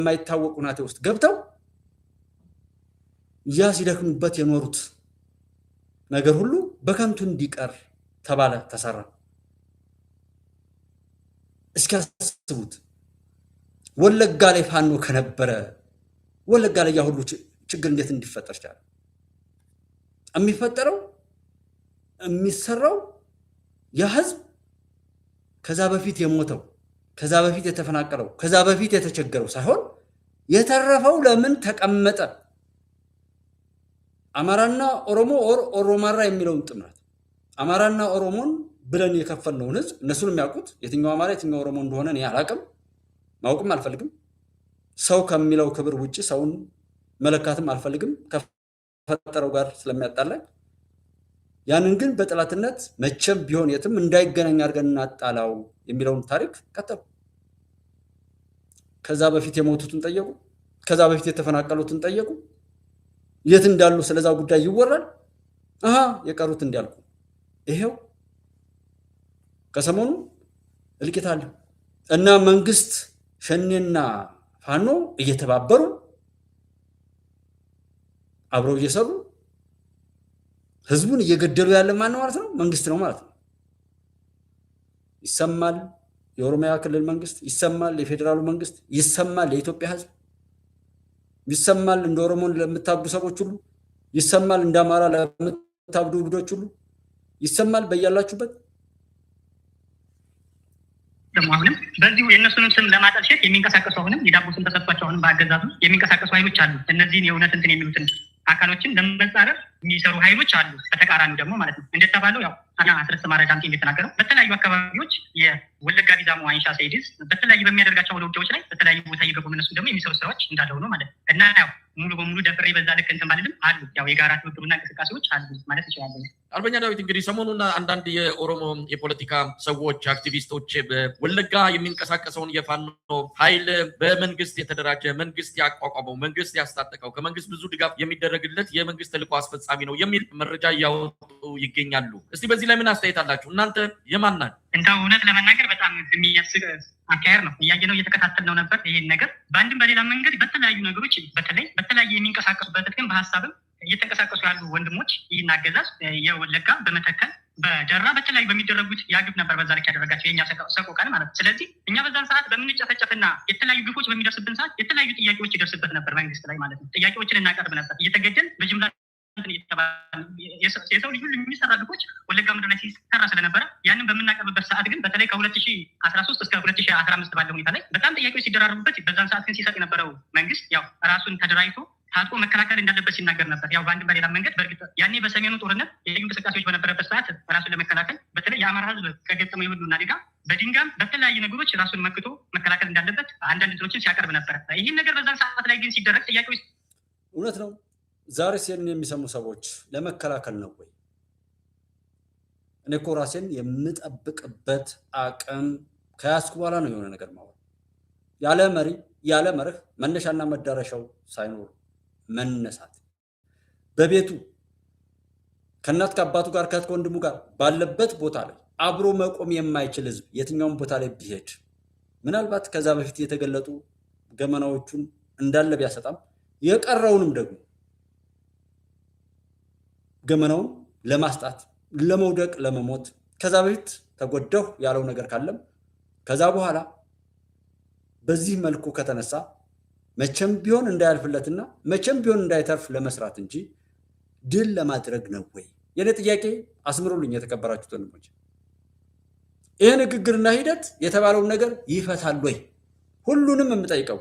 በማይታወቅ ሁኔታ ውስጥ ገብተው ያ ሲደክሙበት የኖሩት ነገር ሁሉ በከንቱ እንዲቀር ተባለ ተሰራ። እስካስቡት ወለጋ ላይ ፋኖ ከነበረ ወለጋ ላይ ያ ሁሉ ችግር እንዴት እንዲፈጠር ቻለ? የሚፈጠረው የሚሰራው ያ ህዝብ ከዛ በፊት የሞተው ከዛ በፊት የተፈናቀለው ከዛ በፊት የተቸገረው ሳይሆን የተረፈው ለምን ተቀመጠ? አማራና ኦሮሞ ኦሮማራ የሚለውን ጥምረት አማራና ኦሮሞን ብለን የከፈልነውን ህዝብ እነሱን የሚያውቁት የትኛው አማራ የትኛው ኦሮሞ እንደሆነ እኔ አላቅም፣ ማውቅም አልፈልግም። ሰው ከሚለው ክብር ውጪ ሰውን መለካትም አልፈልግም ከፈጠረው ጋር ስለሚያጣላኝ። ያንን ግን በጥላትነት መቼም ቢሆን የትም እንዳይገናኝ አድርገን እናጣላው የሚለውን ታሪክ ከተሉ። ከዛ በፊት የሞቱትን ጠየቁ፣ ከዛ በፊት የተፈናቀሉትን ጠየቁ። የት እንዳሉ ስለዛ ጉዳይ ይወራል። የቀሩት እንዲያልቁ ይሄው ከሰሞኑ እልቂት አለ እና መንግስት ሸኔና ፋኖ እየተባበሩ አብረው እየሰሩ ህዝቡን እየገደሉ ያለ ማን ነው ማለት ነው? መንግስት ነው ማለት ነው። ይሰማል የኦሮሚያ ክልል መንግስት ይሰማል፣ የፌደራሉ መንግስት ይሰማል፣ የኢትዮጵያ ህዝብ ይሰማል፣ እንደ ኦሮሞን ለምታብዱ ሰዎች ሁሉ ይሰማል፣ እንደ አማራ ለምታብዱ ብዶች ሁሉ ይሰማል። በያላችሁበት ደግሞ አሁንም በዚሁ የእነሱንም ስም ለማጠልሸት የሚንቀሳቀሱ አሁንም የዳቦ ስም ተሰጥቷቸው አሁንም በአገዛዙ የሚንቀሳቀሱ ኃይሎች አሉ። እነዚህን የእውነት እንትን የሚሉትን አካሎችን ለመጻረር የሚሰሩ ኃይሎች አሉ። በተቃራኒ ደግሞ ማለት ነው እንደተባለው ያው አስረስ ማረጃምቲ እንደተናገረው በተለያዩ አካባቢዎች የወለጋ ቢዛሞ አይንሻ ሰይድስ በተለያዩ በሚያደርጋቸው ውጊያዎች ላይ በተለያዩ ቦታ እየገቡ እነሱ ደግሞ የሚሰሩ ስራዎች እንዳለ ሆኖ ማለት ነው እና ያው ሙሉ በሙሉ ደፍሬ በዛ ልክ እንትን ባልልም አሉ ያው የጋራ ትብብሩና እንቅስቃሴዎች አሉ ማለት ይችላል። አርበኛ ዳዊት እንግዲህ ሰሞኑን አንዳንድ የኦሮሞ የፖለቲካ ሰዎች አክቲቪስቶች በወለጋ የሚንቀሳቀሰውን የፋኖ ኃይል በመንግስት የተደራጀ መንግስት ያቋቋመው መንግስት ያስታጠቀው ከመንግስት ብዙ ድጋፍ የሚደረግለት የመንግስት ተልዕኮ አስፈጻሚ ነው የሚል መረጃ እያወጡ ይገኛሉ። እስቲ በዚህ ላይ ምን አስተያየት አላችሁ? እናንተ የማን ናችሁ? እንደው እውነት ለመናገር በጣም የሚያስቅ አካሄድ ነው። እያየነው እየተከታተልነው ነበር። ይሄን ነገር በአንድም በሌላ መንገድ በተለያዩ ነገሮች በተለያየ የሚንቀሳቀሱበት ግን በሀሳብም እየተንቀሳቀሱ ያሉ ወንድሞች ይህን አገዛዝ የወለጋ በመተከል በደራ በተለያዩ በሚደረጉት ያግብ ነበር በዛ ልክ ያደረጋቸው የኛ ሰቆቃን ማለት ነው። ስለዚህ እኛ በዛን ሰዓት በምንጨፈጨፍና የተለያዩ ግፎች በሚደርስብን ሰዓት የተለያዩ ጥያቄዎች ይደርስበት ነበር መንግስት ላይ ማለት ነው። ጥያቄዎችን እናቀርብ ነበር እየተገደል በጅምላ የሰው ልዩ የሚሰራ ግፎች ወለጋ ምድር ላይ ሲሰራ ስለነበረ ያንን በምናቀርብበት ሰዓት ግን በተለይ ከ2013 እስከ 2015 ባለው ሁኔታ ላይ በጣም ጥያቄዎች ሲደራረቡበት በዛን ሰዓት ግን ሲሰጥ የነበረው መንግስት ያው ራሱን ተደራጅቶ ታጥቆ መከላከል እንዳለበት ሲናገር ነበር። ያው በአንድም በሌላ መንገድ በእርግጥ ያኔ በሰሜኑ ጦርነት የተለያዩ እንቅስቃሴዎች በነበረበት ሰዓት ራሱን ለመከላከል በተለይ የአማራ ህዝብ ከገጠመው የሁሉና አደጋ በድንጋም በተለያዩ ነገሮች ራሱን መክቶ መከላከል እንዳለበት አንዳንድ እንትኖችን ሲያቀርብ ነበር። ይህን ነገር በዛን ሰዓት ላይ ግን ሲደረግ ጥያቄዎች እውነት ነው። ዛሬ ሲን የሚሰሙ ሰዎች ለመከላከል ነው ወይ? እኔ እኮ ራሴን የምጠብቅበት አቅም ከያዝኩ በኋላ ነው የሆነ ነገር ማለት ያለ መሪ ያለ መርህ መነሻና መዳረሻው ሳይኖር መነሳት በቤቱ ከእናት ከአባቱ ጋር ከእህት ከወንድሙ ጋር ባለበት ቦታ ላይ አብሮ መቆም የማይችል ህዝብ የትኛውም ቦታ ላይ ቢሄድ ምናልባት ከዛ በፊት የተገለጡ ገመናዎቹን እንዳለ ቢያሰጣም የቀረውንም ደግሞ ገመናውን ለማስጣት ለመውደቅ ለመሞት ከዛ በፊት ተጎደው ያለው ነገር ካለም ከዛ በኋላ በዚህ መልኩ ከተነሳ መቼም ቢሆን እንዳያልፍለትና መቼም ቢሆን እንዳይተርፍ ለመስራት እንጂ ድል ለማድረግ ነው ወይ? የኔ ጥያቄ አስምሩልኝ የተከበራችሁት ወንድሞች። ይሄ ንግግርና ሂደት የተባለውን ነገር ይፈታል ወይ? ሁሉንም የምጠይቀው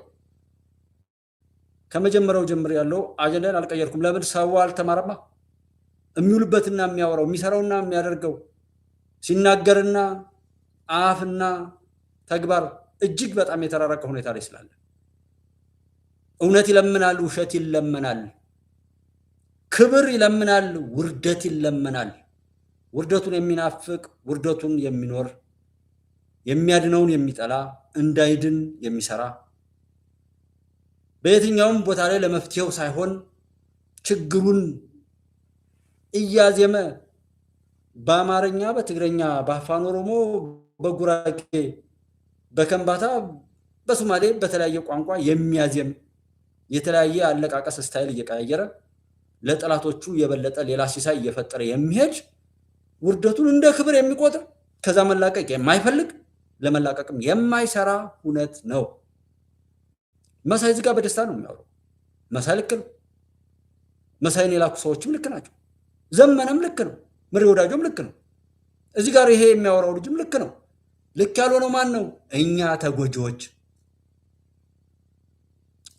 ከመጀመሪያው ጀምር ያለው አጀንዳን አልቀየርኩም። ለምን ሰው አልተማረማ? የሚውልበትና የሚያወራው የሚሰራውና የሚያደርገው ሲናገርና አፍና ተግባር እጅግ በጣም የተራራቀ ሁኔታ ላይ ስላለ እውነት ይለምናል፣ ውሸት ይለምናል፣ ክብር ይለምናል፣ ውርደት ይለምናል። ውርደቱን የሚናፍቅ ውርደቱን የሚኖር የሚያድነውን የሚጠላ እንዳይድን የሚሰራ በየትኛውም ቦታ ላይ ለመፍትሄው ሳይሆን ችግሩን እያዜመ በአማርኛ በትግረኛ በአፋን ኦሮሞ በጉራጌ በከምባታ በሶማሌ በተለያየ ቋንቋ የሚያዜም የተለያየ አለቃቀስ ስታይል እየቀያየረ ለጠላቶቹ የበለጠ ሌላ ሲሳይ እየፈጠረ የሚሄድ ውርደቱን እንደ ክብር የሚቆጥር ከዛ መላቀቅ የማይፈልግ ለመላቀቅም የማይሰራ ሁነት ነው። መሳይ እዚህ ጋር በደስታ ነው የሚያወራው። መሳይ ልክ ነው። መሳይን የላኩ ሰዎችም ልክ ናቸው። ዘመነም ልክ ነው። ምሬ ወዳጆም ልክ ነው። እዚህ ጋር ይሄ የሚያወራው ልጅም ልክ ነው። ልክ ያልሆነው ማን ነው? እኛ ተጎጂዎች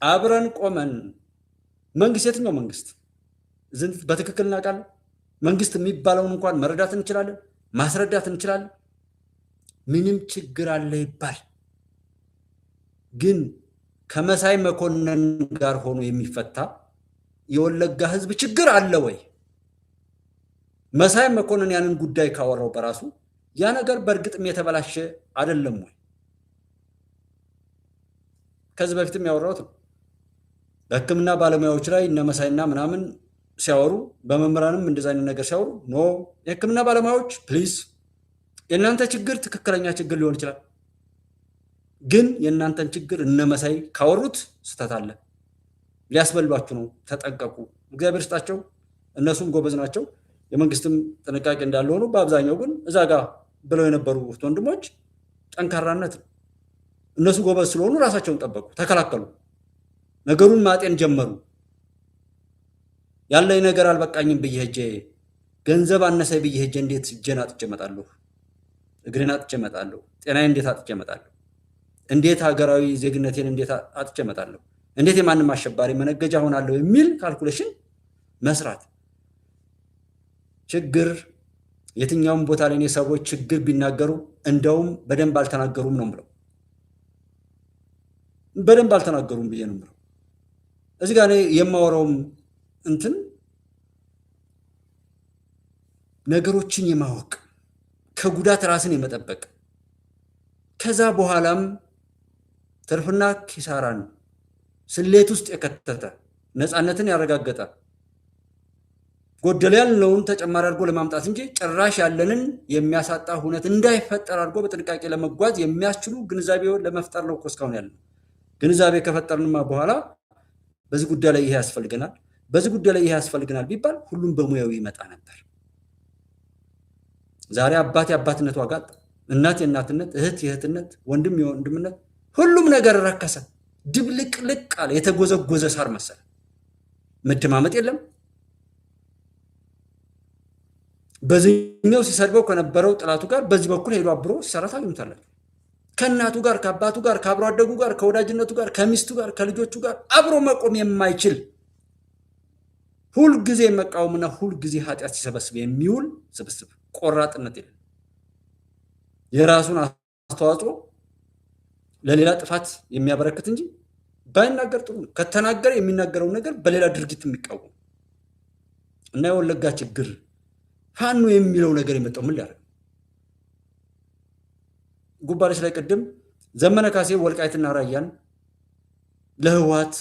አብረን ቆመን መንግስት የትኛው መንግስት በትክክል እናውቃለን። መንግስት የሚባለውን እንኳን መረዳት እንችላለን፣ ማስረዳት እንችላለን። ምንም ችግር አለ ይባል ግን ከመሳይ መኮንን ጋር ሆኖ የሚፈታ የወለጋ ህዝብ ችግር አለ ወይ? መሳይ መኮንን ያንን ጉዳይ ካወራው በራሱ ያ ነገር በእርግጥም የተበላሸ አይደለም ወይ? ከዚህ በፊትም ያወራሁት ነው። በህክምና ባለሙያዎች ላይ እነ መሳይና ምናምን ሲያወሩ በመምህራንም እንደዛ አይነት ነገር ሲያወሩ ኖ የህክምና ባለሙያዎች ፕሊዝ የእናንተ ችግር ትክክለኛ ችግር ሊሆን ይችላል፣ ግን የእናንተን ችግር እነ መሳይ ካወሩት ስህተት አለ፣ ሊያስበሏችሁ ነው፣ ተጠንቀቁ። እግዚአብሔር ስጣቸው፣ እነሱም ጎበዝ ናቸው። የመንግስትም ጥንቃቄ እንዳለ ሆኖ በአብዛኛው ግን እዛ ጋር ብለው የነበሩ ወንድሞች ጠንካራነት ነው። እነሱ ጎበዝ ስለሆኑ ራሳቸውን ጠበቁ፣ ተከላከሉ፣ ነገሩን ማጤን ጀመሩ። ያለኝ ነገር አልበቃኝም ብዬ ሄጄ ገንዘብ አነሰ ብዬ ሄጄ እንዴት እጄን አጥቼ እመጣለሁ? እግሬን አጥቼ እመጣለሁ? ጤናዬን እንዴት አጥቼ እመጣለሁ? እንዴት ሀገራዊ ዜግነቴን እንዴት አጥቼ እመጣለሁ? እንዴት የማንም አሸባሪ መነገጃ ሆናለሁ የሚል ካልኩሌሽን መስራት። ችግር የትኛውም ቦታ ላይ ሰዎች ችግር ቢናገሩ እንደውም በደንብ አልተናገሩም ነው የምለው። በደንብ አልተናገሩም ብዬ ነው የምለው። እዚህ ጋር የማወራውም እንትን ነገሮችን የማወቅ ከጉዳት ራስን የመጠበቅ ከዛ በኋላም ትርፍና ኪሳራን ስሌት ውስጥ የከተተ ነፃነትን ያረጋገጠ ጎደለ ያለውን ተጨማሪ አድርጎ ለማምጣት እንጂ ጭራሽ ያለንን የሚያሳጣ ሁነት እንዳይፈጠር አድርጎ በጥንቃቄ ለመጓዝ የሚያስችሉ ግንዛቤውን ለመፍጠር ነው እኮ እስካሁን ያለው። ግንዛቤ ከፈጠርንማ በኋላ በዚህ ጉዳይ ላይ ይሄ ያስፈልገናል፣ በዚህ ጉዳይ ላይ ይሄ ያስፈልገናል ቢባል ሁሉም በሙያው ይመጣ ነበር። ዛሬ አባት የአባትነት ዋጋ፣ እናት የእናትነት፣ እህት የእህትነት፣ ወንድም የወንድምነት ሁሉም ነገር ረከሰ፣ ድብልቅልቅ አለ፣ የተጎዘጎዘ ሳር መሰለ። መደማመጥ የለም። በዚህኛው ሲሰድበው ከነበረው ጥላቱ ጋር በዚህ በኩል ሄዶ አብሮ ሲሰራ ታገኙታላችሁ። ከእናቱ ጋር፣ ከአባቱ ጋር፣ ከአብሮ አደጉ ጋር፣ ከወዳጅነቱ ጋር፣ ከሚስቱ ጋር፣ ከልጆቹ ጋር አብሮ መቆም የማይችል ሁልጊዜ መቃወምና ሁልጊዜ ኃጢአት ሲሰበስብ የሚውል ስብስብ፣ ቆራጥነት የለም። የራሱን አስተዋጽኦ ለሌላ ጥፋት የሚያበረክት እንጂ ባይናገር ጥሩ ነው። ከተናገረ የሚናገረውን ነገር በሌላ ድርጊት የሚቃወም እና የወለጋ ችግር ፋኖ የሚለው ነገር የመጣው ምን ሊያደርግ ጉባለች ላይ ቅድም ዘመነ ካሴ ወልቃይትና ራያን ለህወሓት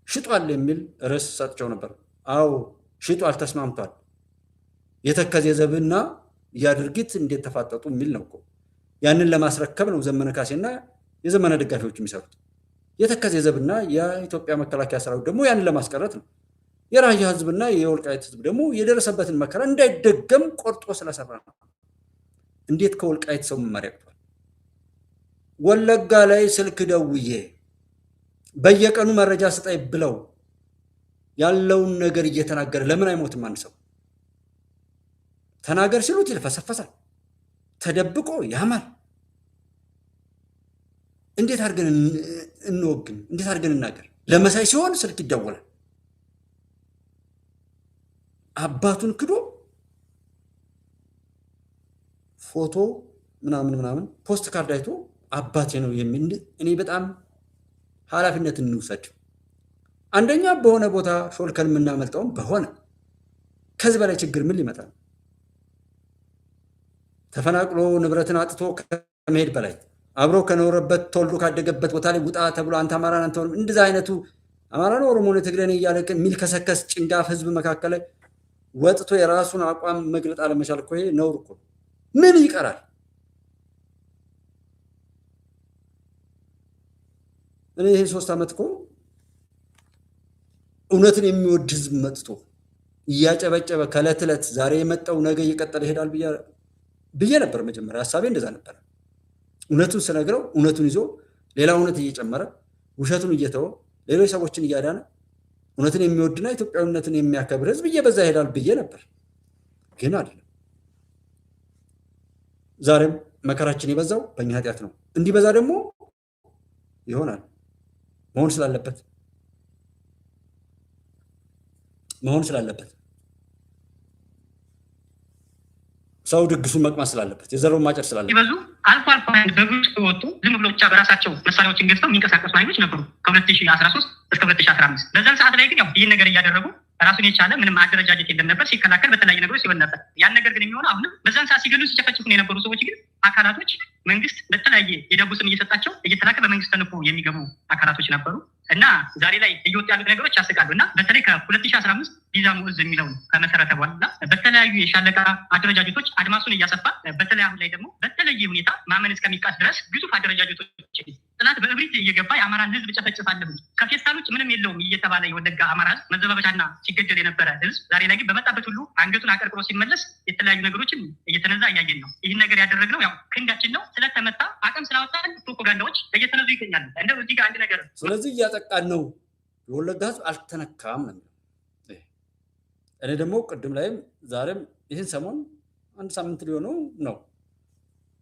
ሽጧል የሚል ርዕስ ሰጥቸው ነበር። አዎ ሽጧል፣ ተስማምቷል። የተከዜ ዘብና ያድርጊት እንዴት ተፋጠጡ የሚል ነው እኮ። ያንን ለማስረከብ ነው ዘመነ ካሴና የዘመነ ደጋፊዎች የሚሰሩት። የተከዜ ዘብና የኢትዮጵያ መከላከያ ሰራዊት ደግሞ ያንን ለማስቀረት ነው። የራያ ህዝብና የወልቃይት ህዝብ ደግሞ የደረሰበትን መከራ እንዳይደገም ቆርጦ ስለሰራ ነው። እንዴት ከወልቃይት ሰው መመሪያ ያቅቷል? ወለጋ ላይ ስልክ ደውዬ በየቀኑ መረጃ ስጠይ ብለው ያለውን ነገር እየተናገረ ለምን አይሞትም? አንድ ሰው ተናገር ሲሉት ይልፈሰፈሳል፣ ተደብቆ ያማል። እንዴት አድርገን እንወግን? እንዴት አድርገን እናገር? ለመሳይ ሲሆን ስልክ ይደወላል። አባቱን ክዶ ፎቶ ምናምን ፖስት ካርድ አይቶ አባቴ ነው የሚል እኔ በጣም ኃላፊነት እንውሰድ። አንደኛ በሆነ ቦታ ሾልከን የምናመልጠውም በሆነ ከዚህ በላይ ችግር ምን ሊመጣ ነው? ተፈናቅሎ ንብረትን አጥቶ ከመሄድ በላይ አብሮ ከኖረበት ተወልዶ ካደገበት ቦታ ላይ ውጣ ተብሎ አንተ አማራ አንተ እንደዛ አይነቱ አማራ ነው ኦሮሞ ነው ትግሬ ነው እያለ የሚልከሰከስ ጭንጋፍ ህዝብ መካከል ላይ ወጥቶ የራሱን አቋም መግለጥ አለመቻል እኮ ይሄ ነውር እኮ። ምን ይቀራል? እኔ ይሄ 3 ዓመት እኮ እውነትን የሚወድ ህዝብ መጥቶ እያጨበጨበ ከዕለት ዕለት ዛሬ የመጣው ነገ እየቀጠለ ይሄዳል ብዬ ነበር። መጀመሪያ ሐሳቤ እንደዛ ነበር። እውነቱን ስነግረው እውነቱን ይዞ ሌላ እውነት እየጨመረ ውሸቱን እየተወ ሌሎች ሰዎችን እያዳነ እውነትን የሚወድና ኢትዮጵያዊነትን የሚያከብር ህዝብ እየበዛ ይሄዳል ብዬ ነበር። ግን አይደለም። ዛሬም መከራችን የበዛው በእኛ ኃጢአት ነው። እንዲበዛ ደግሞ ይሆናል መሆን ስላለበት ሰው ድግሱን መቅማት ስላለበት የዘረውን ማጨር ስላለበት ይበዙ አልፎ አልፎ በግሩፕ ወጡ ዝም ብሎ ብቻ በራሳቸው መሳሪያዎችን ገዝተው የሚንቀሳቀሱ ኃይሎች ነበሩ ከ2013 እስከ 2015። በዛን ሰዓት ላይ ግን ያው ይህን ነገር እያደረጉ ራሱን የቻለ ምንም አደረጃጀት የለም ነበር። ሲከላከል በተለያየ ነገሮች ሲሆን ነበር። ያን ነገር ግን የሚሆነው አሁንም በዛን ሰዓት ሲገሉ ሲጨፈጭፉ የነበሩ ሰዎች ግን አካላቶች መንግስት በተለያየ የዳቦ ስም እየሰጣቸው እየተላከ በመንግስት ተልኮ የሚገቡ አካላቶች ነበሩ እና ዛሬ ላይ እየወጡ ያሉት ነገሮች ያስቃሉ። እና በተለይ ከ2015 ቢዛሙ እዝ የሚለው ከመሰረተ በኋላ በተለያዩ የሻለቃ አደረጃጀቶች አድማሱን እያሰፋ በተለይ አሁን ላይ ደግሞ በተለየ ሁኔታ ማመን እስከሚቃት ድረስ ግዙፍ አደረጃጀቶች ጥላት በእብሪት እየገባ የአማራን ህዝብ ጨፈጭፋለሁ ከፌስታሎች ምንም የለውም እየተባለ የወለጋ አማራ ህዝብ መዘባበቻና ሲገደል የነበረ ህዝብ ዛሬ ላይ ግን በመጣበት ሁሉ አንገቱን አቀርቅሮ ሲመለስ የተለያዩ ነገሮችን እየተነዛ እያየን ነው። ይህን ነገር ያደረግነው ያው ክንዳችን ነው። ስለተመታ አቅም ስላወጣን ፕሮፓጋንዳዎች እየተነዙ ይገኛሉ። እንደው እዚህ ጋር አንድ ነገር ስለዚህ እያጠቃን ነው። የወለጋ ህዝብ አልተነካም ነው። እኔ ደግሞ ቅድም ላይም ዛሬም ይህን ሰሞን 1 ሳምንት ሊሆነው ነው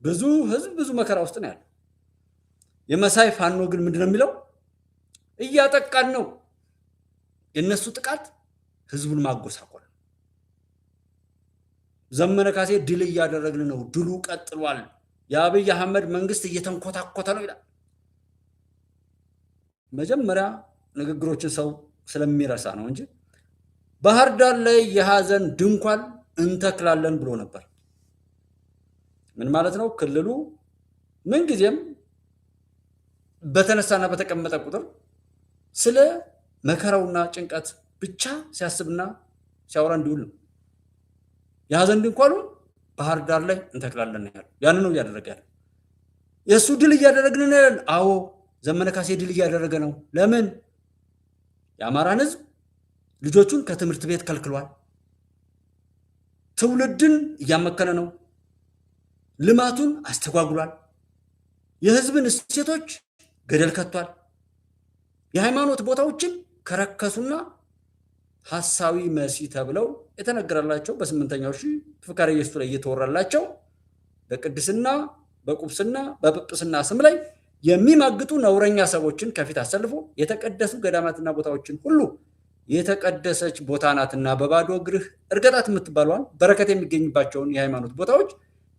ብዙ ህዝብ ብዙ መከራ ውስጥ ነው ያለው። የመሳይ ፋኖ ግን ምንድነው የሚለው? እያጠቃን ነው። የነሱ ጥቃት ህዝቡን ማጎሳቆል። ዘመነ ካሴ ድል እያደረግን ነው፣ ድሉ ቀጥሏል፣ የአብይ አህመድ መንግስት እየተንኮታኮተ ነው ይላል። መጀመሪያ ንግግሮችን ሰው ስለሚረሳ ነው እንጂ ባህር ዳር ላይ የሐዘን ድንኳን እንተክላለን ብሎ ነበር። ምን ማለት ነው? ክልሉ ምንጊዜም በተነሳና በተቀመጠ ቁጥር ስለ መከራውና ጭንቀት ብቻ ሲያስብና ሲያወራ እንዲውል ነው። የሐዘን ድንኳኑ ባህር ዳር ላይ እንተክላለን ያለው ያን ነው እያደረገ ያለው። የእሱ ድል እያደረግን ነው። አዎ ዘመነ ካሴ ድል እያደረገ ነው። ለምን? የአማራን ህዝብ ልጆቹን ከትምህርት ቤት ከልክሏል። ትውልድን እያመከነ ነው። ልማቱን አስተጓጉሏል። የህዝብን እሴቶች ገደል ከቷል። የሃይማኖት ቦታዎችን ከረከሱና ሐሳዊ መሲ ተብለው የተነገረላቸው በ8ኛው ሺህ ፍካሬ ኢየሱስ ላይ እየተወራላቸው በቅድስና በቁብስና በጵጵስና ስም ላይ የሚማግጡ ነውረኛ ሰዎችን ከፊት አሰልፎ የተቀደሱ ገዳማትና ቦታዎችን ሁሉ የተቀደሰች ቦታ ናትና በባዶ እግርህ እርገጣት የምትባለዋን በረከት የሚገኝባቸውን የሃይማኖት ቦታዎች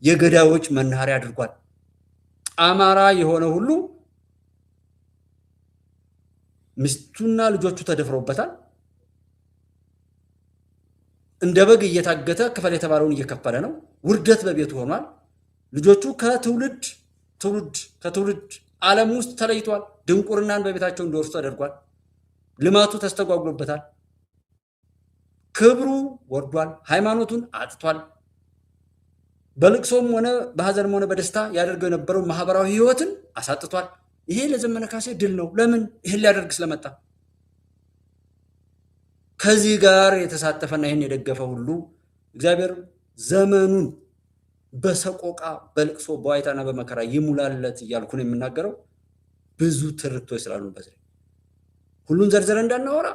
የገዳዮች መናኸሪያ አድርጓል። አማራ የሆነ ሁሉ ሚስቱና ልጆቹ ተደፍረውበታል። እንደ በግ እየታገተ ክፈል የተባለውን እየከፈለ ነው። ውርደት በቤቱ ሆኗል። ልጆቹ ከትውልድ ዓለም ውስጥ ተለይቷል። ድንቁርናን በቤታቸው እንዲወርሱ ተደርጓል። ልማቱ ተስተጓጉሎበታል። ክብሩ ወርዷል። ሃይማኖቱን አጥቷል። በልቅሶም ሆነ በሐዘንም ሆነ በደስታ ያደርገው የነበረው ማህበራዊ ህይወትን አሳጥቷል። ይሄ ለዘመነ ካሴ ድል ነው። ለምን? ይሄን ሊያደርግ ስለመጣ። ከዚህ ጋር የተሳተፈና ይሄን የደገፈ ሁሉ እግዚአብሔር ዘመኑን በሰቆቃ በልቅሶ በዋይታና በመከራ ይሙላለት እያልኩ ነው የምናገረው። ብዙ ትርክቶች ስላሉ በዚህ ሁሉን ዘርዘረ እንዳናወራ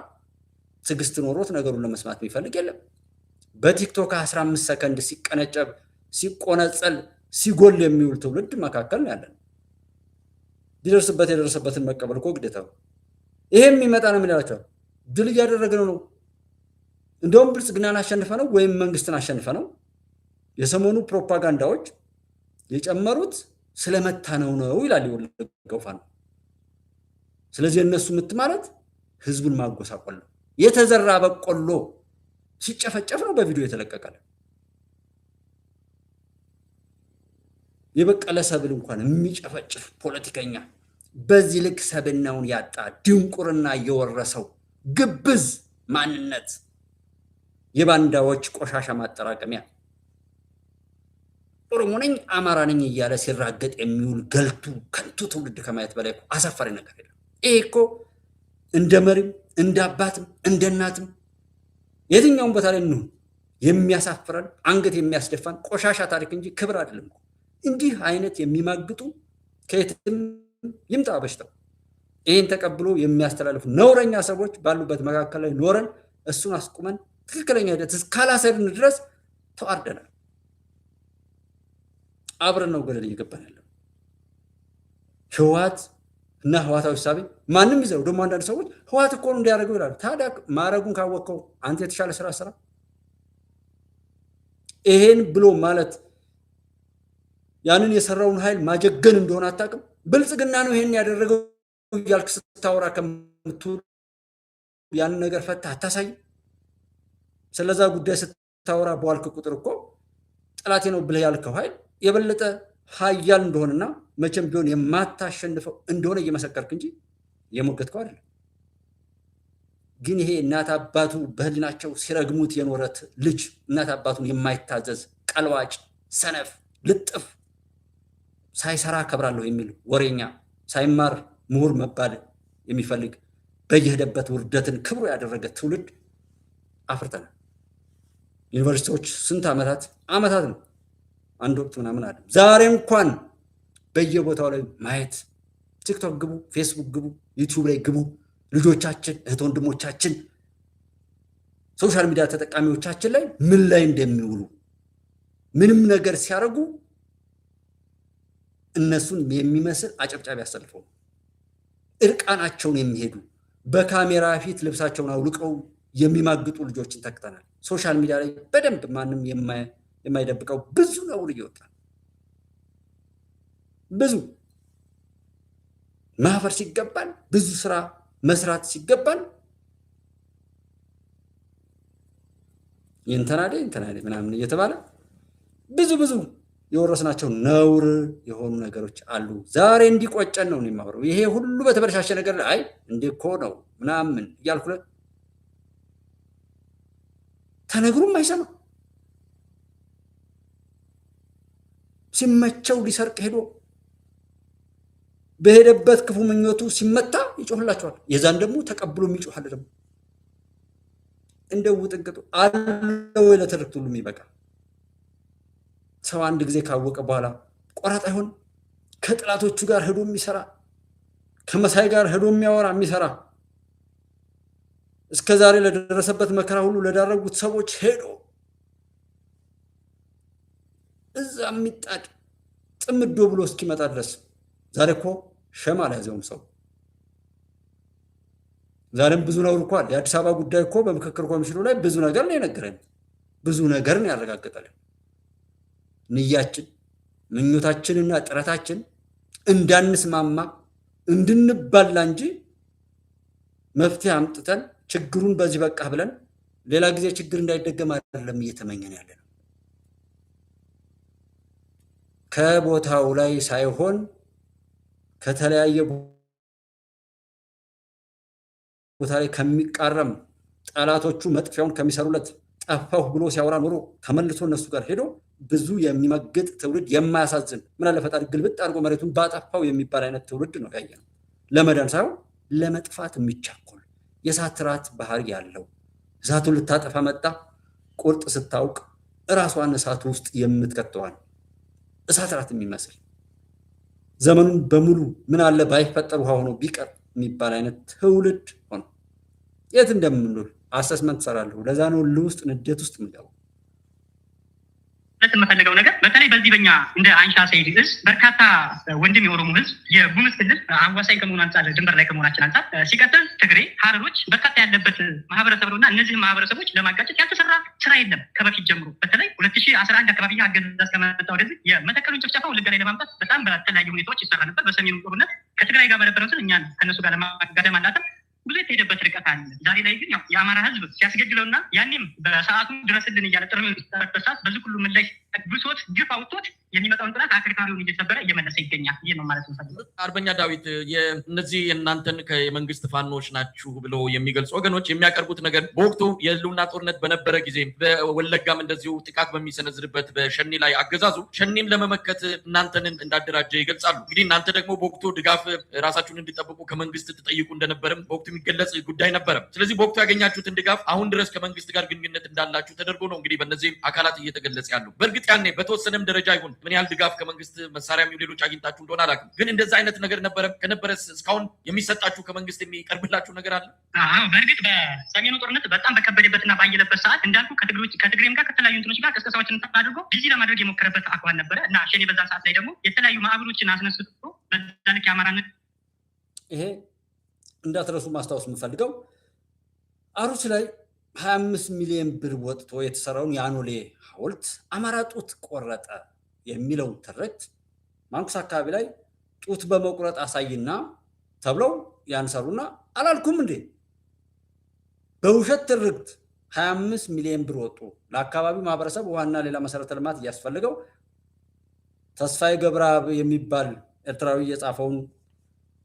ትዕግስት ኖሮት ነገሩን ለመስማት የሚፈልግ የለም። በቲክቶክ 15 ሰከንድ ሲቀነጨብ ሲቆነጸል ሲጎል የሚውል ትውልድ መካከል ነው ያለን። የደረሰበትን መቀበል እኮ ግዴታ ነው። ይሄም የሚመጣ ነው የሚላቸው ድል እያደረግነው ነው። እንደውም ብልጽግናን አሸንፈ ነው ወይም መንግስትን አሸንፈ ነው። የሰሞኑ ፕሮፓጋንዳዎች የጨመሩት ስለመታነው ነው ይላል የወለጋው ፋኖ። ስለዚህ እነሱ ምት ማለት ህዝቡን ማጎሳቆል ነው። የተዘራ በቆሎ ሲጨፈጨፍ ነው በቪዲዮ የተለቀቀለ። የበቀለ ሰብል እንኳን የሚጨፈጭፍ ፖለቲከኛ በዚህ ልክ ሰብናውን ያጣ ድንቁርና እየወረሰው ግብዝ ማንነት የባንዳዎች ቆሻሻ ማጠራቀሚያ ኦሮሞ ነኝ አማራ ነኝ እያለ ሲራገጥ የሚውል ገልቱ ከንቱ ትውልድ ከማየት በላይ አሳፋሪ ነገር የለም። እኮ እንደ መሪም እንደ አባትም እንደ እናትም የትኛውም ቦታ ላይ ነው የሚያሳፍረን አንገት የሚያስደፋን ቆሻሻ ታሪክ እንጂ ክብር አይደለም። እንዲህ አይነት የሚማግጡ ከየትም ይምጣ በሽታው ይሄን ተቀብሎ የሚያስተላልፉ ነውረኛ ሰዎች ባሉበት መካከል ላይ ኖረን እሱን አስቁመን ትክክለኛ ሂደት እስካላሰብን ድረስ ተዋርደናል። አብረን ነው ገደል እየገባን ያለው። ህወሓት እና ህወሓታዊ ሳቢ ማንም ይዘው ደግሞ አንዳንድ ሰዎች ህወሓት እኮ ነው እንዲያደርገው ይላሉ። ታዲያ ማረጉን ካወቀው አንተ የተሻለ ስራ ይሄን ብሎ ማለት ያንን የሰራውን ኃይል ማጀገን እንደሆነ አታውቅም። ብልጽግና ነው ይሄን ያደረገው እያልክ ስታወራ ከምትውል ያንን ነገር ፈታ አታሳይ። ስለዛ ጉዳይ ስታወራ በዋልክ ቁጥር እኮ ጠላቴ ነው ብለህ ያልከው ኃይል የበለጠ ኃያል እንደሆነና መቼም ቢሆን የማታሸንፈው እንደሆነ እየመሰከርክ እንጂ የሞገትከው አይደለም። ግን ይሄ እናት አባቱ በህሊናቸው ሲረግሙት የኖረት ልጅ እናት አባቱን የማይታዘዝ ቀልዋጭ፣ ሰነፍ፣ ልጥፍ፣ ሳይሰራ ከብራለሁ የሚል ወሬኛ፣ ሳይማር ምሁር መባል የሚፈልግ በየሄደበት ውርደትን ክብሩ ያደረገ ትውልድ አፍርተናል። ዩኒቨርሲቲዎች ስንት ዓመታት ነው አንድ ወቅት ምናምን አለ። ዛሬ እንኳን በየቦታው ላይ ማየት ቲክቶክ ግቡ፣ ፌስቡክ ግቡ፣ ዩቲዩብ ላይ ግቡ። ልጆቻችን እህት ወንድሞቻችን ሶሻል ሚዲያ ተጠቃሚዎቻችን ላይ ምን ላይ እንደሚውሉ ምንም ነገር ሲያደርጉ እነሱን የሚመስል አጨብጫቢ ያሰልፈው እርቃናቸውን የሚሄዱ በካሜራ ፊት ልብሳቸውን አውልቀው የሚማግጡ ልጆችን ተክተናል። ሶሻል ሚዲያ ላይ በደንብ ማንም የማይደብቀው ብዙ ነውር እየወጣ ብዙ ማህበር ሲገባን ብዙ ስራ መስራት ሲገባን ይንተናደ ምናምን እየተባለ ብዙ የወረስናቸው ነውር የሆኑ ነገሮች አሉ። ዛሬ እንዲቆጨን ነው የማወራው። ይሄ ሁሉ በተበላሸ ነገር ላይ እንዴኮ ነው ምናምን እያልኩ ተነግሩም አይሰማ ሲመቸው ሊሰርቅ ሄዶ በሄደበት ክፉ ምኞቱ ሲመታ ይጮህላቸዋል። የዛን ደግሞ ተቀብሎ የሚጮሃል ደግሞ እንደው ጥንቅጡ አለው ለተርክቱ ሁሉ የሚበቃ ሰው አንድ ጊዜ ካወቀ በኋላ ቆራጥ አይሆን። ከጥላቶቹ ጋር ሄዶ የሚሰራ ከመሳይ ጋር ሄዶ የሚሰራ እስከዛሬ ለደረሰበት መከራ ሁሉ ለዳረጉት ሰዎች ሄዶ እዛ የሚጣድ ጥምዶ ብሎ እስኪመጣ ድረስ ዛሬ እኮ ሸማ አልያዘውም ሰው። ዛሬም ብዙ ነውር እኮ አለ። የአዲስ አበባ ጉዳይ እኮ በምክክር ኮሚሽኑ ላይ ብዙ ነገር ነው የነገረን፣ ብዙ ነገር ነው ያረጋገጠልን። ንያችን ምኞታችንና ጥረታችን እንዳንስማማ እንድንባላ እንጂ መፍትሄ አምጥተን ችግሩን በዚህ በቃ ብለን ሌላ ጊዜ ችግር እንዳይደገም አይደለም እየተመኘን ያለነው። ከቦታው ላይ ሳይሆን ከተለያየ ቦታ ላይ ከሚቃረም ጠላቶቹ መጥፊያውን ከሚሰሩለት ጠፋሁ ብሎ ሲያወራ ኖሮ ተመልሶ እነሱ ጋር ሄዶ ብዙ የሚመግጥ ትውልድ የማያሳዝን ምን አለ ፈጣሪ ግልብጥ አድርጎ መሬቱን ባጠፋው የሚባል አይነት ትውልድ ነው ያየነው። ለመዳን ሳይሆን ለመጥፋት የሚቻኮል የእሳት ራት ባህሪ ያለው እሳቱን ልታጠፋ መጣ ቁርጥ ስታውቅ እራሷን እሳቱ ውስጥ የምትከተዋል እሳት ራት የሚመስል ዘመኑን በሙሉ ምን አለ ባይፈጠር ውሃ ሆኖ ቢቀር የሚባል አይነት ትውልድ ሆነ። የት እንደምንኖር አሰስመንት ሰራለሁ። ለዛ ነው ውስጥ ንዴት ውስጥ ምንገባው። የምፈልገው ነገር በተለይ በዚህ በኛ እንደ አንሻ ሰይድ ህዝብ በርካታ ወንድም የኦሮሞ ህዝብ የጉምዝ ክልል አዋሳኝ ከመሆኑ አንጻር ድንበር ላይ ከመሆናችን አንጻር ሲቀጥል ትግሬ፣ ሀረሮች በርካታ ያለበት ማህበረሰብ ነውና እነዚህ ማህበረሰቦች ለማጋጨት ያልተሰራ ስራ የለም ከበፊት ጀምሮ። በተለይ 2011 አካባቢ አገዛዝ ከመጣ ወደዚህ የመተከሉን ጭፍጨፋ ወለጋ ላይ ለማምጣት በጣም በተለያዩ ሁኔታዎች ይሰራ ነበር። በሰሜኑ ጦርነት ከትግራይ ጋር በነበረው ስል እኛን ከነሱ ጋር ለማጋደም አላተም ብዙ የተሄደበት ርቀት አለ። ዛሬ ላይ ግን የአማራ ህዝብ ሲያስገድለውና ያኔም በሰዓቱ ድረስልን እያለ ጥሪ ሲጠረበት ሰዓት በዚህ ሁሉ ምላሽ ብሶት ግፍ አውጥቶት የሚመጣውን ጥላት አከርካሪውን እየሰበረ እየመለሰ ይገኛል። ይሄ ነው ማለት ነው። አርበኛ ዳዊት እነዚህ እናንተን ከመንግስት ፋኖች ናችሁ ብለው የሚገልጹ ወገኖች የሚያቀርቡት ነገር በወቅቱ የህልውና ጦርነት በነበረ ጊዜ በወለጋም እንደዚሁ ጥቃት በሚሰነዝርበት በሸኒ ላይ አገዛዙ ሸኒን ለመመከት እናንተን እንዳደራጀ ይገልጻሉ። እንግዲህ እናንተ ደግሞ በወቅቱ ድጋፍ ራሳችሁን እንድጠብቁ ከመንግስት ትጠይቁ እንደነበረም በወቅቱ የሚገለጽ ጉዳይ ነበረ። ስለዚህ በወቅቱ ያገኛችሁትን ድጋፍ አሁን ድረስ ከመንግስት ጋር ግንኙነት እንዳላችሁ ተደርጎ ነው እንግዲህ በእነዚህ አካላት እየተገለጸ ያለው። በእርግጥ ያኔ በተወሰነም ደረጃ ይሁን ምን ያህል ድጋፍ ከመንግስት መሳሪያም ሌሎች አግኝታችሁ እንደሆነ አላውቅም፣ ግን እንደዛ አይነት ነገር ነበረ? ከነበረስ እስካሁን የሚሰጣችሁ ከመንግስት የሚቀርብላችሁ ነገር አለ? በእርግጥ በሰሜኑ ጦርነት በጣም በከበደበትና ባየለበት ሰዓት እንዳልኩ ከትግሬም ጋር ከተለያዩ እንትኖች ጋር ቅስቀሳዎችን አድርጎ ቢዚ ለማድረግ የሞከረበት አኳኋን ነበረ እና ሸኔ በዛ ሰዓት ላይ ደግሞ የተለያዩ ማዕበሎችን አስነስቶ በዛ ልክ የአማራነት ይሄ እንዳትረሱ ማስታወስ የምፈልገው አሩሲ ላይ 25 ሚሊዮን ብር ወጥቶ የተሰራውን የአኖሌ ሐውልት አማራ ጡት ቆረጠ የሚለው ትርክት ማንኩስ አካባቢ ላይ ጡት በመቁረጥ አሳይና ተብለው ያንሰሩና አላልኩም እንዴ በውሸት ትርክት 25 ሚሊዮን ብር ወጡ። ለአካባቢው ማህበረሰብ ውሃና ሌላ መሰረተ ልማት እያስፈልገው ተስፋዬ ገብረአብ የሚባል ኤርትራዊ የጻፈውን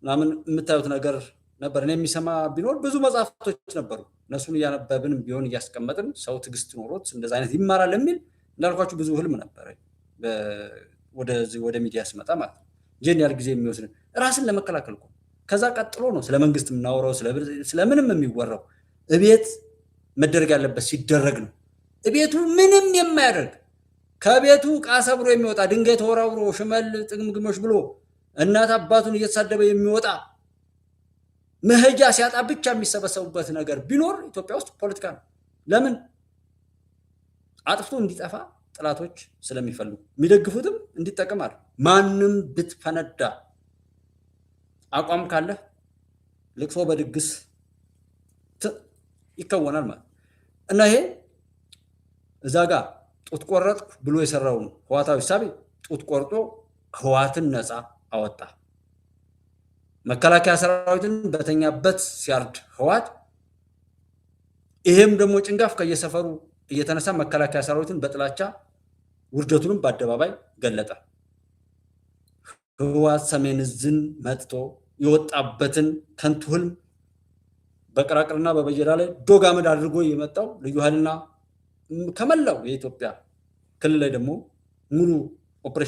ምናምን የምታዩት ነገር ነበር። እኔ የሚሰማ ቢኖር ብዙ መጽሐፍቶች ነበሩ። እነሱን እያነበብን ቢሆን እያስቀመጥን ሰው ትዕግስት ኖሮት እንደዛ አይነት ይማራል የሚል እንዳልኳችሁ ብዙ ህልም ነበረ ወደ ሚዲያ ስመጣ ማለት ነው። ጀን ያል ጊዜ የሚወስድ ራስን ለመከላከል እኮ ከዛ ቀጥሎ ነው ስለ መንግስት የምናወራው ስለምንም የሚወራው። እቤት መደረግ ያለበት ሲደረግ ነው። እቤቱ ምንም የማያደርግ ከቤቱ ዕቃ ሰብሮ የሚወጣ ድንጋይ ተወራውሮ ሽመል ጥግምግሞሽ ብሎ እናት አባቱን እየተሳደበ የሚወጣ መሄጃ ሲያጣ ብቻ የሚሰበሰቡበት ነገር ቢኖር ኢትዮጵያ ውስጥ ፖለቲካ ነው። ለምን? አጥፍቶ እንዲጠፋ ጥላቶች ስለሚፈልጉ የሚደግፉትም እንዲጠቀም አለ። ማንም ብትፈነዳ አቋም ካለ ልቅሶ በድግስ ይከወናል ማለት እና ይሄ እዛ ጋር ጡት ቆረጥኩ ብሎ የሰራውን ህዋታዊ ሳቢ ጡት ቆርጦ ህዋትን ነፃ አወጣ። መከላከያ ሰራዊትን በተኛበት ሲያርድ ህዋት፣ ይሄም ደግሞ ጭንጋፍ ከየሰፈሩ እየተነሳ መከላከያ ሰራዊትን በጥላቻ ውርደቱንም በአደባባይ ገለጠ። ህዋት ሰሜን ዕዝን መጥቶ የወጣበትን ከንቱ ህልም በቅራቅርና በበየዳ ላይ ዶግ አመድ አድርጎ የመጣው ልዩ ኃይልና ከመላው የኢትዮጵያ ክልል ላይ ደግሞ ሙሉ ኦፕሬሽን